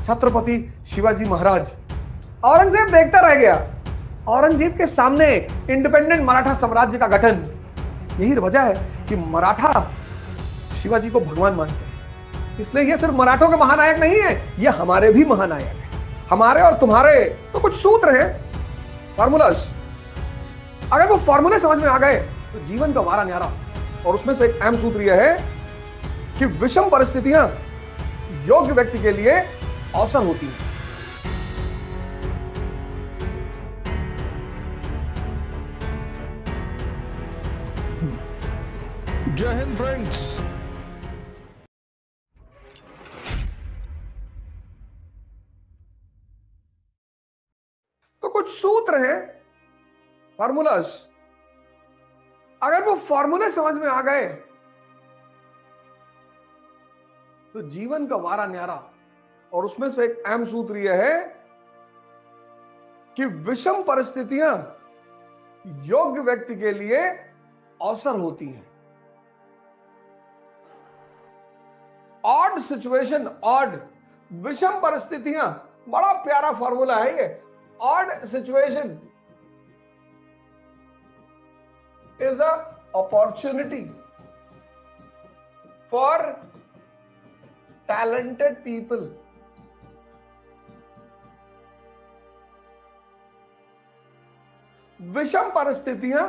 छत्रपति शिवाजी महाराज। औरंगजेब देखता रह गया। औरंगजेब के सामने इंडिपेंडेंट मराठा साम्राज्य का गठन। यही वजह है कि मराठा शिवाजी को भगवान मानते हैं। इसलिए ये सिर्फ मराठों के महानायक नहीं है, ये हमारे भी महानायक हैं। हमारे और तुम्हारे तो कुछ सूत्र हैं, फॉर्मूलास। अगर वो फॉर्मूले समझ में आ गए तो जीवन का वारा न्यारा। और उसमें से एक अहम सूत्र यह है कि विषम परिस्थितियां योग्य व्यक्ति के लिए अवसर होती हैं। जय हिंद फ्रेंड्स। तो कुछ सूत्र हैं, फॉर्मूलास। अगर वो फॉर्मूले समझ में आ गए तो जीवन का वारा न्यारा। और उसमें से एक अहम सूत्र यह है कि विषम परिस्थितियां योग्य व्यक्ति के लिए अवसर होती हैं। ऑड सिचुएशन, ऑड, विषम परिस्थितियां, बड़ा प्यारा फॉर्मूला है ये। Odd situation is a opportunity for talented people. विषम परिस्थितियां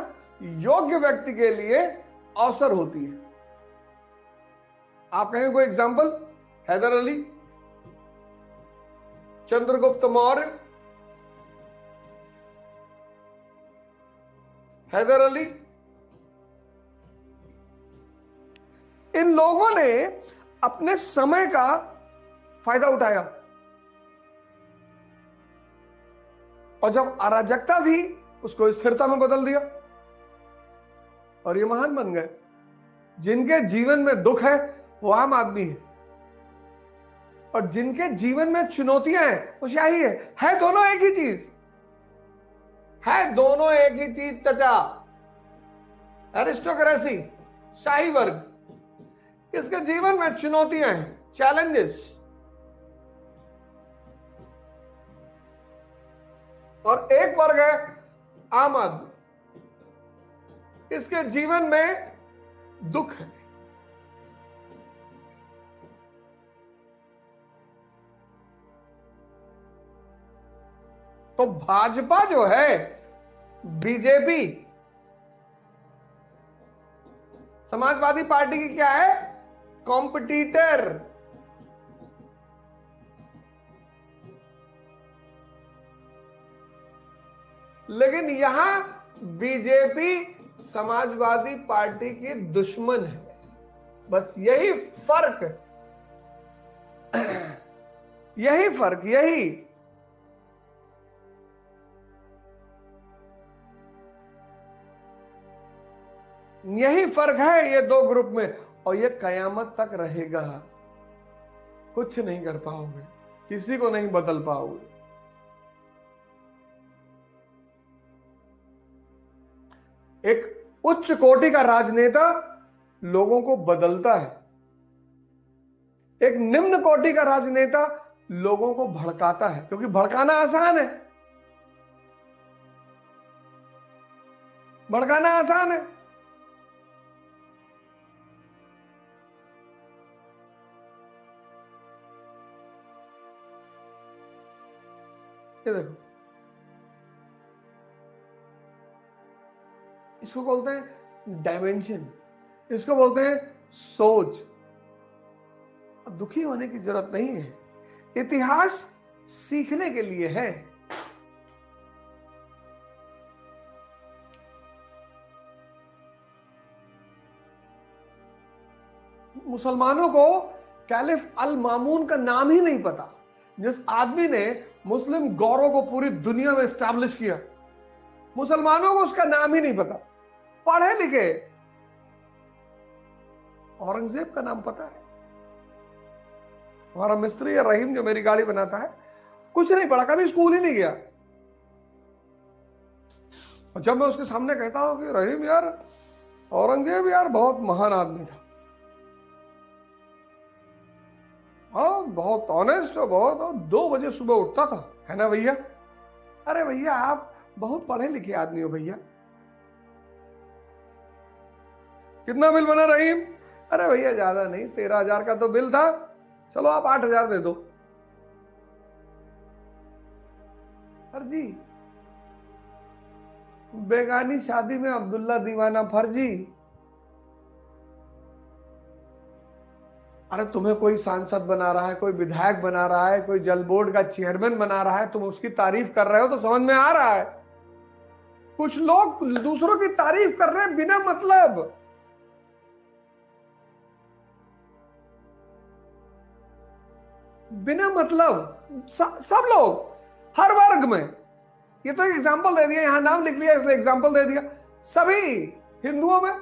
योग्य व्यक्ति के लिए अवसर होती है। आप कहेंगे कोई एग्जांपल? हैदर अली, चंद्रगुप्त मौर्य, हैदर अली, इन लोगों ने अपने समय का फायदा उठाया और जब अराजकता थी उसको स्थिरता में बदल दिया और ये महान बन गए। जिनके जीवन में दुख है वो आम आदमी है, और जिनके जीवन में चुनौतियां हैं वो शाही है दोनों एक ही चीज है, दोनों एक ही चीज चचा। एरिस्टोक्रेसी, शाही वर्ग, इसके जीवन में चुनौतियां हैं, चैलेंजेस। और एक वर्ग है आम आदमी, इसके जीवन में दुख है। तो भाजपा जो है, बीजेपी, समाजवादी पार्टी की क्या है? कॉम्पिटिटर। लेकिन यहां बीजेपी समाजवादी पार्टी की दुश्मन है। बस यही फर्क, यही फर्क, यही फर्क है ये दो ग्रुप में। और ये कयामत तक रहेगा। कुछ नहीं कर पाओगे, किसी को नहीं बदल पाओगे। एक उच्च कोटि का राजनेता लोगों को बदलता है, एक निम्न कोटि का राजनेता लोगों को भड़काता है, क्योंकि भड़काना आसान है। भड़काना आसान है। ये देखो, इसको बोलते हैं डायमेंशन, इसको बोलते हैं सोच। अब दुखी होने की जरूरत नहीं है, इतिहास सीखने के लिए है। मुसलमानों को कैलिफ अल मामून का नाम ही नहीं पता, जिस आदमी ने मुस्लिम गौरव को पूरी दुनिया में एस्टैब्लिश किया। मुसलमानों को उसका नाम ही नहीं पता। पढ़े लिखे औरंगजेब का नाम पता है। हमारा मिस्त्री या रहीम जो मेरी गाड़ी बनाता है, कुछ नहीं पढ़ा, कभी स्कूल ही नहीं गया। और जब मैं उसके सामने कहता हूं कि रहीम यार, औरंगजेब यार बहुत महान आदमी था, हाँ, बहुत ऑनेस्ट हो, बहुत हो। 2 बजे सुबह उठता था, है ना भैया? अरे भैया, आप बहुत पढ़े लिखे आदमी हो भैया। कितना बिल बना रहीम? अरे भैया ज्यादा नहीं, 13,000 का तो बिल था, चलो आप 8,000 दे दो। फर्जी? बेगानी शादी में अब्दुल्ला दीवाना फर्जी? अरे तुम्हें कोई सांसद बना रहा है, कोई विधायक बना रहा है, कोई जल बोर्ड का चेयरमैन बना रहा है, तुम उसकी तारीफ कर रहे हो तो समझ में आ रहा है। कुछ लोग दूसरों की तारीफ कर रहे हैं बिना मतलब। बिना मतलब सब लोग, हर वर्ग में। ये तो एक एग्जाम्पल दे दिया, यहां नाम लिख लिया इसलिए एग्जाम्पल दे दिया। सभी हिंदुओं में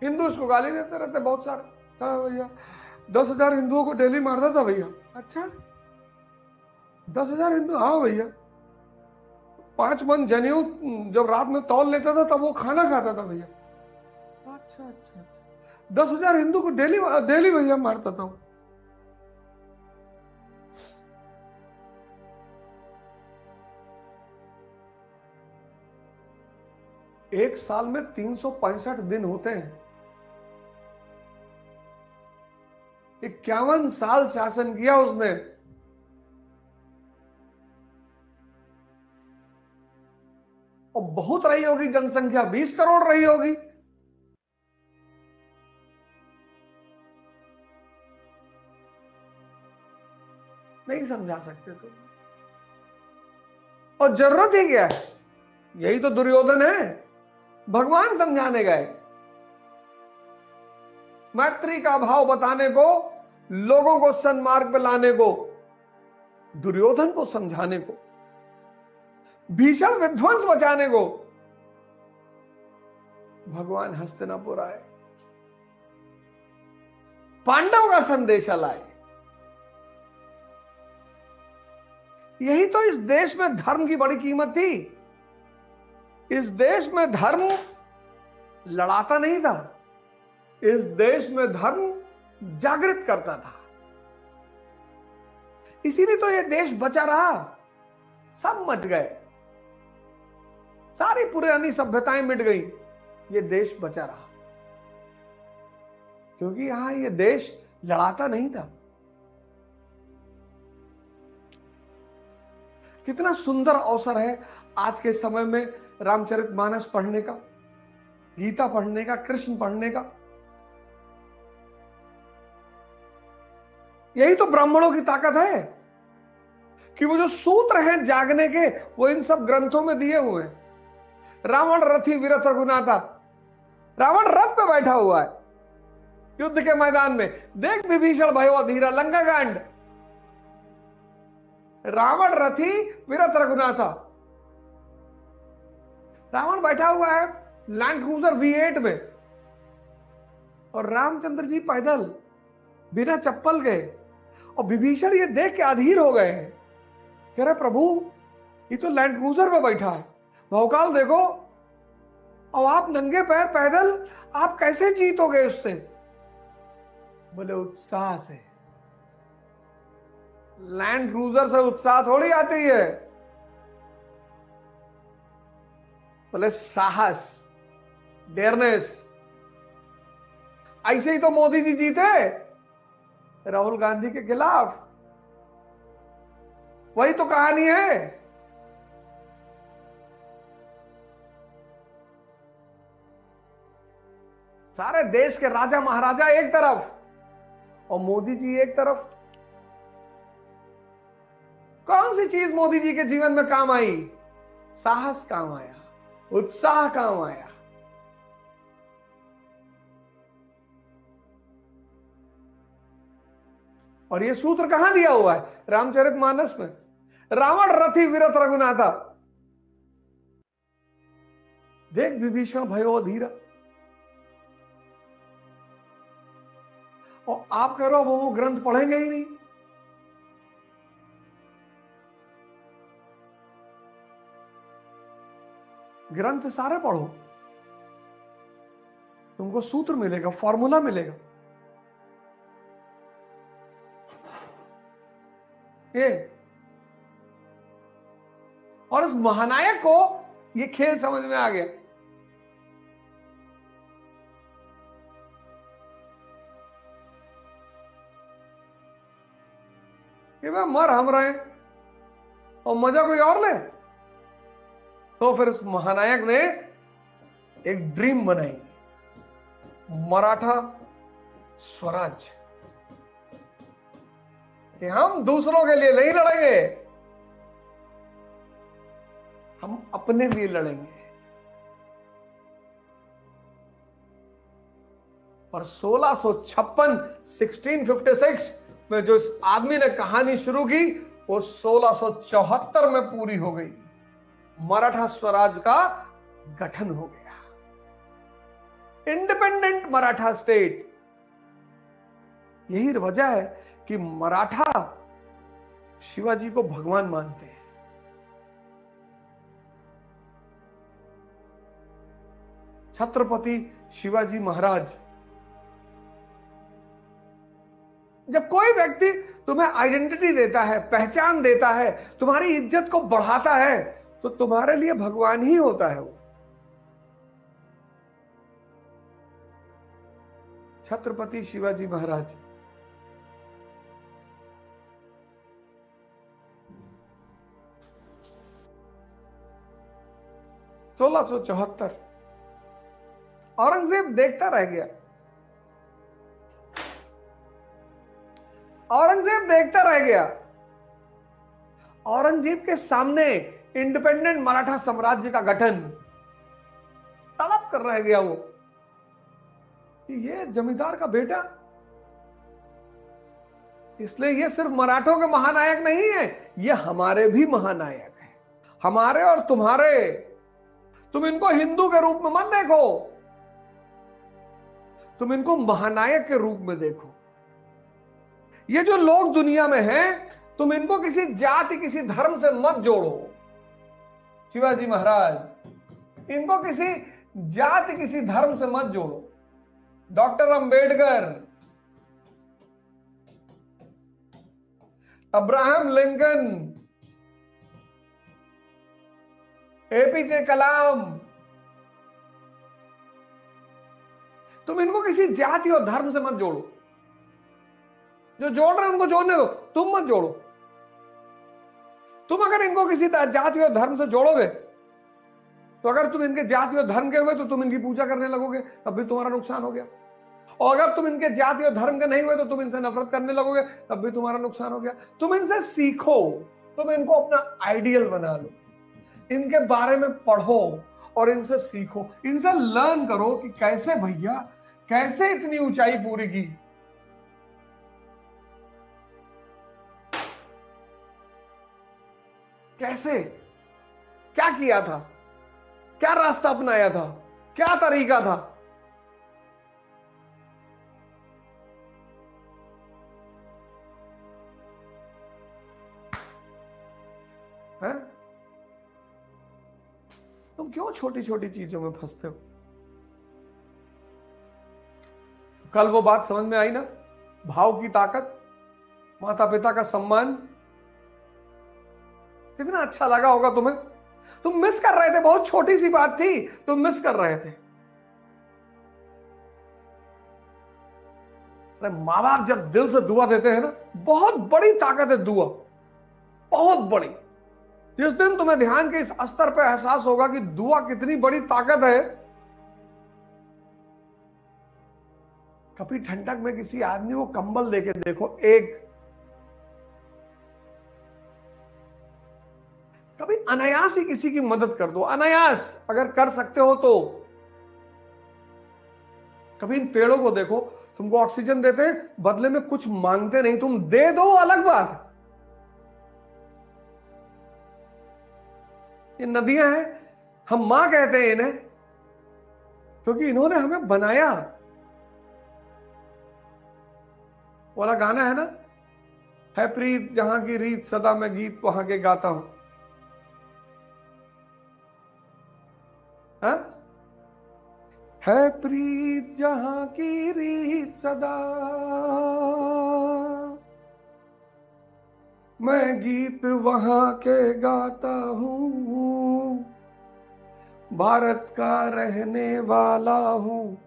हिंदू इसको गाली देते रहते बहुत सारे। हाँ भैया, 10,000 हिंदुओं को डेली मारता था भैया। अच्छा, 10,000 हिंदू? हाँ भैया। 5 मन जनेऊ जब रात में तौल लेता था तब वो खाना खाता था भैया। अच्छा अच्छा अच्छा, 10,000 हिंदू को डेली डेली भैया मारता था। 1 साल में 365 दिन होते हैं। 51 साल शासन किया उसने। और बहुत रही होगी जनसंख्या, 20 करोड़ रही होगी। नहीं समझा सकते तो। और जरूरत ही क्या है? यही तो दुर्योधन है, भगवान समझाने गए, मैत्री का भाव बताने को, लोगों को सन्मार्ग पे लाने को, दुर्योधन को समझाने को, भीषण विध्वंस बचाने को भगवान हस्तिनापुर आए, पांडव का संदेशा लाए। यही तो इस देश में धर्म की बड़ी कीमत थी। इस देश में धर्म लड़ाता नहीं था, इस देश में धर्म जागृत करता था। इसीलिए तो यह देश बचा रहा। सब मट गए, सारी पुरानी सभ्यताएं मिट गई, यह देश बचा रहा क्योंकि यहां यह देश लड़ाता नहीं था। कितना सुंदर अवसर है आज के समय में रामचरितमानस पढ़ने का, गीता पढ़ने का, कृष्ण पढ़ने का। यही तो ब्राह्मणों की ताकत है कि वो जो सूत्र हैं जागने के, वो इन सब ग्रंथों में दिए हुए हैं। रावण रथी विरथ रघुनाथा, रावण रथ पे बैठा हुआ है युद्ध के मैदान में। देख विभीषण भयो अधीरा, लंका कांड। रावण रथी विरथ रघुनाथा, रावण बैठा हुआ है लैंड क्रूजर V8 में, और रामचंद्र जी पैदल बिना चप्पल के। और विभीषण ये देख के अधीर हो गए हैं, कह रहे प्रभु ये तो लैंड क्रूजर में बैठा है, भौकाल देखो, और आप नंगे पैर पैदल, आप कैसे जीतोगे उससे? बोले उत्साह से। लैंड क्रूजर से उत्साह थोड़ी आती है। बोले साहस, डेयरनेस। ऐसे ही तो मोदी जी जीते राहुल गांधी के खिलाफ। वही तो कहानी है। सारे देश के राजा महाराजा एक तरफ और मोदी जी एक तरफ। कौन सी चीज मोदी जी के जीवन में काम आई? साहस काम आया, उत्साह काम आया। और ये सूत्र कहां दिया हुआ है? रामचरितमानस में। रावण रथी विरथ रघुनाथा, देख विभीषण भयो अधीरा। और आप कह रहे हो वो ग्रंथ पढ़ेंगे ही नहीं। ग्रंथ सारे पढ़ो, तुमको सूत्र मिलेगा, फॉर्मूला मिलेगा। ये, और उस महानायक को ये खेल समझ में आ गया। कि भाई मर हम रहे हैं और मजा कोई और ले। तो फिर उस महानायक ने एक ड्रीम बनाई, मराठा स्वराज, कि हम दूसरों के लिए नहीं लड़ेंगे, हम अपने लिए लड़ेंगे। और 1656 1656 में जो इस आदमी ने कहानी शुरू की वो 1674 में पूरी हो गई। मराठा स्वराज का गठन हो गया, इंडिपेंडेंट मराठा स्टेट। यही वजह है कि मराठा शिवाजी को भगवान मानते हैं। छत्रपति शिवाजी महाराज, जब कोई व्यक्ति तुम्हें आइडेंटिटी देता है, पहचान देता है, तुम्हारी इज्जत को बढ़ाता है, तो तुम्हारे लिए भगवान ही होता है वो। छत्रपति शिवाजी महाराज सोलह सौ चौहत्तर, औरंगजेब देखता रह गया। औरंगजेब देखता रह गया। औरंगजेब के सामने इंडिपेंडेंट मराठा साम्राज्य का गठन, तड़प कर रह गया वो कि ये जमींदार का बेटा, इसलिए ये सिर्फ मराठों के महानायक नहीं है, ये हमारे भी महानायक हैं, हमारे और तुम्हारे। तुम इनको हिंदू के रूप में मत देखो, तुम इनको महानायक के रूप में देखो। ये जो लोग दुनिया में हैं, तुम इनको किसी जाति, किसी धर्म से मत जोड़ो। शिवाजी महाराज इनको किसी जाति, किसी धर्म से मत जोड़ो। Doctor Ambedkar, Abraham Lincoln, APJ Kalam, तुम इनको किसी जाति और धर्म से मत जोड़ो। जो जोड़ रहे हैं उनको जोड़ने दो, तुम मत जोड़ो। तुम अगर इनको किसी जाति और धर्म से जोड़ोगे, तो अगर तुम इनके जाति और धर्म के हुए तो तुम इनकी पूजा करने लगोगे, तब भी तुम्हारा नुकसान हो गया। और अगर तुम इनके जाति और धर्म के नहीं हुए तो तुम इनसे नफरत करने लगोगे, तब भी तुम्हारा नुकसान हो गया। तुम इनसे सीखो, तुम इनको अपना आइडियल बना लो, इनके बारे में पढ़ो और इनसे सीखो, इनसे लर्न करो कि कैसे भैया, कैसे इतनी ऊंचाई पूरी की। कैसे, क्या किया था, क्या रास्ता अपनाया था, क्या तरीका था। है? तुम क्यों छोटी छोटी चीजों में फंसते हो? कल वो बात समझ में आई ना, भाव की ताकत, माता पिता का सम्मान। कितना अच्छा लगा होगा तुम्हें। तुम मिस कर रहे थे, बहुत छोटी सी बात थी, तुम मिस कर रहे थे। अरे माँ बाप जब दिल से दुआ देते हैं ना, बहुत बड़ी ताकत है दुआ, बहुत बड़ी। जिस दिन तुम्हें ध्यान के इस स्तर पर एहसास होगा कि दुआ कितनी बड़ी ताकत है, कभी ठंडक में किसी आदमी को कंबल देके देखो, एक, कभी अनायास ही किसी की मदद कर दो, अनायास अगर कर सकते हो तो। कभी इन पेड़ों को देखो, तुमको ऑक्सीजन देते हैं, बदले में कुछ मांगते नहीं, तुम दे दो अलग बात। ये नदियां हैं, हम मां कहते हैं इन्हें, क्योंकि इन्होंने हमें बनाया। वाला गाना है ना, है प्रीत जहां की रीत, सदा मैं गीत वहां के गाता हूं। हा? है प्रीत जहां की रीत सदा मैं गीत वहां के गाता हूँ, भारत का रहने वाला हूँ,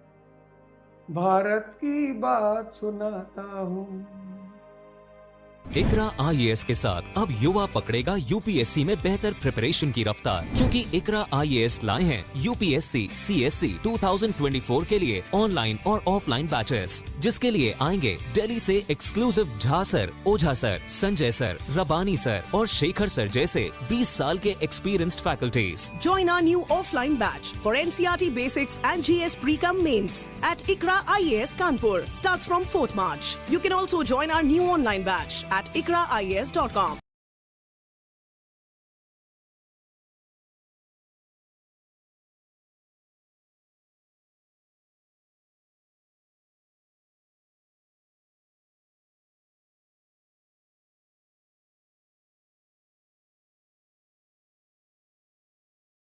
भारत की बात सुनाता हूँ। इकरा आईएएस के साथ अब युवा पकड़ेगा यूपीएससी में बेहतर प्रिपरेशन की रफ्तार, क्योंकि इकरा आईएएस लाए हैं यूपीएससी सीएससी 2024 के लिए ऑनलाइन और ऑफलाइन बैचेस, जिसके लिए आएंगे दिल्ली से एक्सक्लूसिव झा सर, ओझा सर, संजय सर, रबानी सर और शेखर सर जैसे 20 साल के experienced faculties. Join our new offline batch for NCERT Basics and GS Pre-Com Mains at ICRA IAS Kanpur. Starts from 4th March. You can also join our new online batch at ikraias.com.